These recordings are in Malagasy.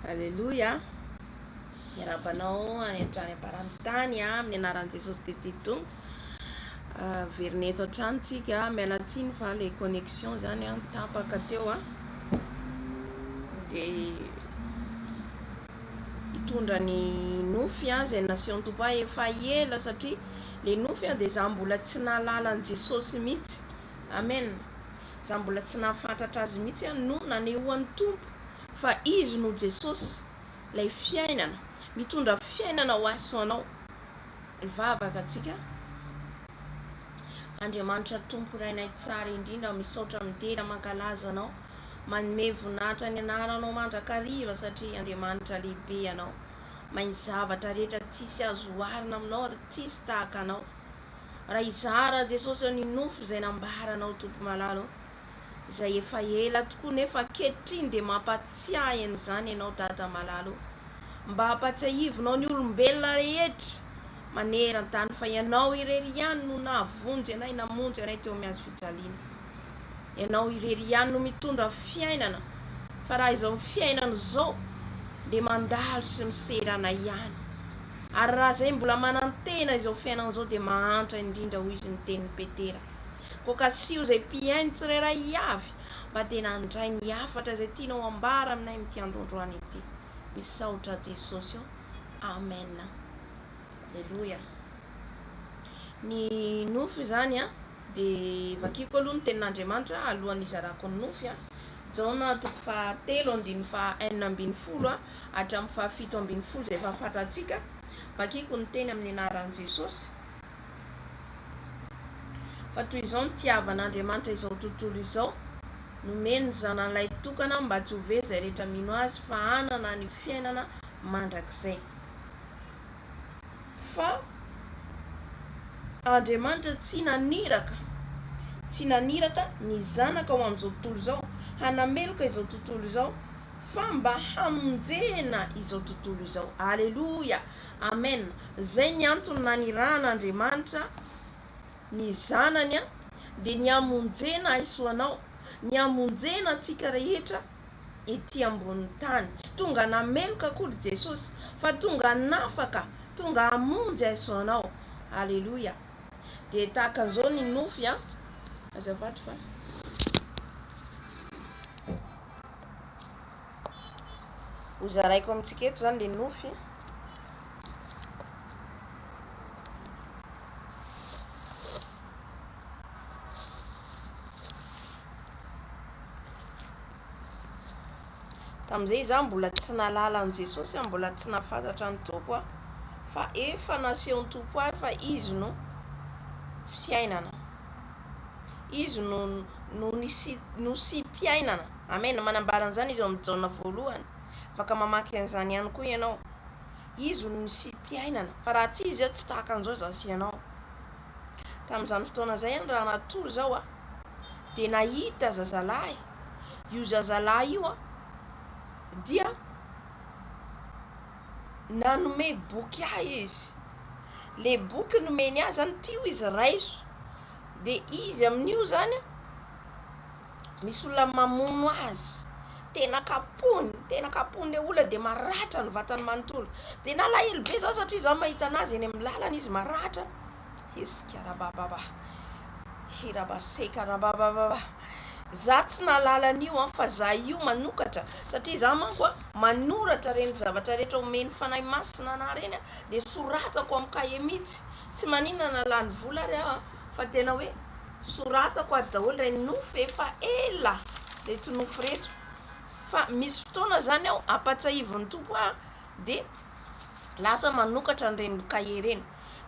Aleluia. Miarabanao any an-trany aparantany amin'ny anaran'i Jesosy Kristy Tompo. Veroneto an-tranotsika miala tsiny fa le connexion zany tapaka teo de hitondra ny Nofy zay nasian'ny Tompo efa ela satria le Nofy de za mbola tsy nahalala an Jesosy mihitsy. Amen. Za mbola tsy nahafantatra azy mihitsy no nanehoan'ny Tompo fa izy no Jesosy lay fiainana mitondra fiainana ho azy ho anao. Mivavaka atsika. Andriamanitra Tompo rainay tsara indrindra misaotra midera mankalaza anao, manome voninahitra ny anaranao mandrakariva satria Andriamanitra lehibe ianao. Mahay zavatra rehetra tsisy azo oharina aminao ary tsisy tahaka anao. Raha izara Jesosy ny Nofy zay nambaranao Tompo malalo, izay efa ela tokoa nefa ankehitriny de mampatsiahy an'izany ianao Dada malalo. Mba hampatsiahivinao ny olombelona rehetra maneran-tany fa ianao irery ihany no nahavonjy anay, namonjy anay teo amin'ny hazo fijaliana. Ianao irery ihany no mitondra fiainana, fa raha izao fiainana zao de mandalo sy miserana ihany. Ary raha zay mbola manantena izao fiainana zao de mahantra indrindra hoy izy ny tenin'ny Petera. Koka sio zay mpiainy tsirairay avy mba tena handray ny hafatra zay tianao ambara aminay amin'ity androandroany ity. Misaotra Jesosy. Amen. Aleluia. Ny Nofy zany de vakiko aloha ny tenin'Andriamanitra alohan'ny izarako ny Nofy Jaona 3:9-10 hatramin'ny 7:10 zay efa fantatsika. Vakiko ny teny amin'ny anaran'i Jesosy. Fa toy izao ny tiavan'Andriamanitra izao tontolo izao, nomeny zanan'ilay tokana mba tsy ho very zay rehetra mino azy fa hanana ny fiainana mandrakizay. Fa Andriamanitra tsy naniraka ny zanaka ho amin'izao tontolo izao, hanameloka izao tontolo izao, fa mba hamonjena izao tontolo izao. Aleluia. Amen. Zay ny antony nanirahan'Andriamanitra ny zanany de ny hamonjena isoanao, ny hamonjena antsika rehetra ety ambony tany. Tsy tonga nameloka akory Jesosy fa tonga nafaka, tonga hamonjy isoanao. Aleluia. De tahaka zao ny Nofy azafady fa hozaraiko amintsika eto zany le Nofy. Tam'izay za mbola tsy nalala an Jesosy, mbola tsy nafantatra ny Tompo fa efa nasehon'ny Tompo fa izy no fiainana. Izy no sy mpiainana. Amen. Manambara an'izany izy amin'ny Jaona 1. Afaka mamaky an'izany ihany koa ianao. Izy no sy mpiainana. Fa raha tsy izy tsy tahaka an'izao za sy ianao. Tamin'izany fotoana zay raha natory zao de nahita zazalahy. Io zazalahy io dia nanome boky izy. Le boky nomeny azy zany tio izy raiso. De izy amin'io zany misy olona mamono azy. Tena kapony le olona de maratra ny vatany manontolo. De nalahelo be za satria za mahita anazy eny amin'ny lalana izy maratra. Eskarabababa. Hirabasekarabababa. Za tsy nalala an'io fa za io manokatra satria za manko manoratra reny zavatra rehetra omeny fanahy masina ana reny de soratako amin'ny kahier mihitsy. Tsy maninona nalany vola ary fa tena hoe soratako azy daholo reny Nofy efa ela reto Nofy reto. Fa misy fotoana zany ampatsiahivin'ny Tompo de lasa manokatra an'ireny kahier reny.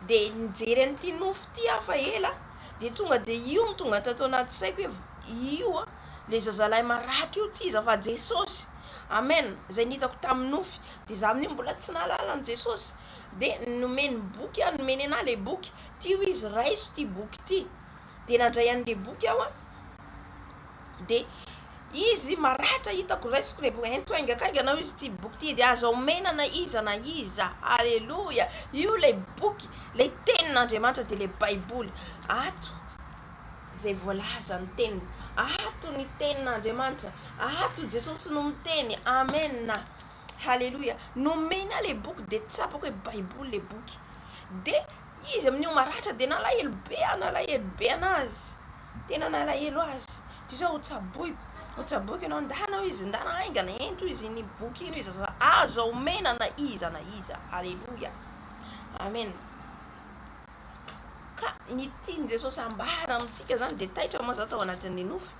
De nijery an'ity Nofy ty fa ela de tonga de io tonga tato anaty saiko hoe io le zazalahy maratra io tsy iza fa Jesosy. Amen. Zay nitako tamin'ny Nofy. De za amin'io mbola tsy nalala an Jesosy. De nomeny boky nomeny ana le boky. Tio izy raiso ty boky ty. De nandray an'le boky de izy maratra hitako raisiko le boky. Ento aingakainganao izy ty boky ty de aza omenana iza na iza. Aleluia. Io le boky, le tenin'Andriamanitra de le Baiboly. Ato zay voalaza ny teniny. Ato ny tenin'Andriamanitra. Ato Jesosy no miteny. Amen. Halleluja. Nomena le boky de tsapako hoe baiboly le boky. De izy amin'io maratra de nalahelo be anazy. Tena nalahelo azy. Ty zao tsaboiko ianao ndana izy ndana aingana ento izy ny boky ino izy aza omena na iza. Halleluja. Amen. Ka ny tiany Jesosy ambara amintsika zany de taitra moa zao tao anatin'ny nofy.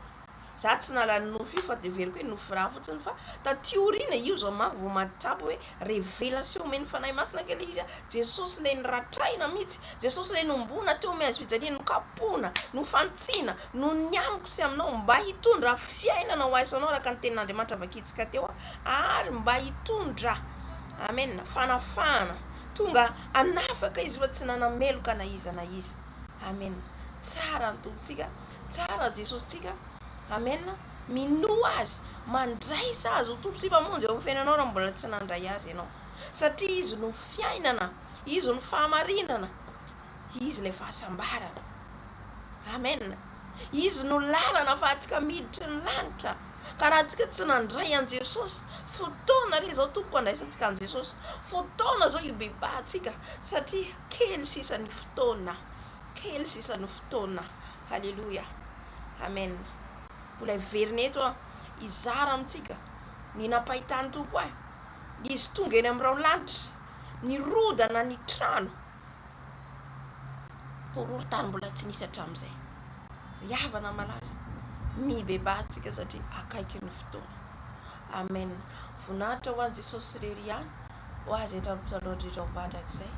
Za tsy nalany nofy fa de very koe nofy raha fotsiny fa taty orina io zao manko vao mahatsapa hoe révélation omeny fanahy masina kely izy Jesosy le niratraina mihitsy, Jesosy le nombona teo ame azy fijaliana nokapona, nofantsina, no niamiko sy aminao mba hitondra fiainana ho azy anao araka ny tenin'Andriamanitra vakitsika teo ary mba hitondra amen fanafana tonga anafaka izy fa tsy nanameloka na iza amen. Tsara ny tompontsika, tsara Jesosy tsika. Amen. Mino azy, mandraisa azy ho tompo sy mpamonjy eo amin'ny fiainanao raha mbola tsy nandray azy ianao. Satria izy no fiainana, izy no fahamarinana, izy le fahasambarana. Amen. Izy no lalana ahafahantsika miditra ny lanitra. Ka raha antsika tsy nandray an Jesosy, fotoana re zao tompoko andraisantsika an Jesosy. Fotoana zao ibebahantsika satria kely sisan'ny fotoana. Kely sisan'ny fotoana. Halleluja. Amen. Mbola heverina eto izara amintsika ny napahitany tompo ahy. Izy tonga eny amin'irao lanitra, ny rodana ny trano. Horohorontany mbola tsy nisy hatramin'izay. Yavana malala. Mibebahantsika satria akaiky ny fotoana. Amen. Voninahitra ho an'i Jesosy rery ihany ho azy hatramin'ny taloha indrindra ho bandrak'izay.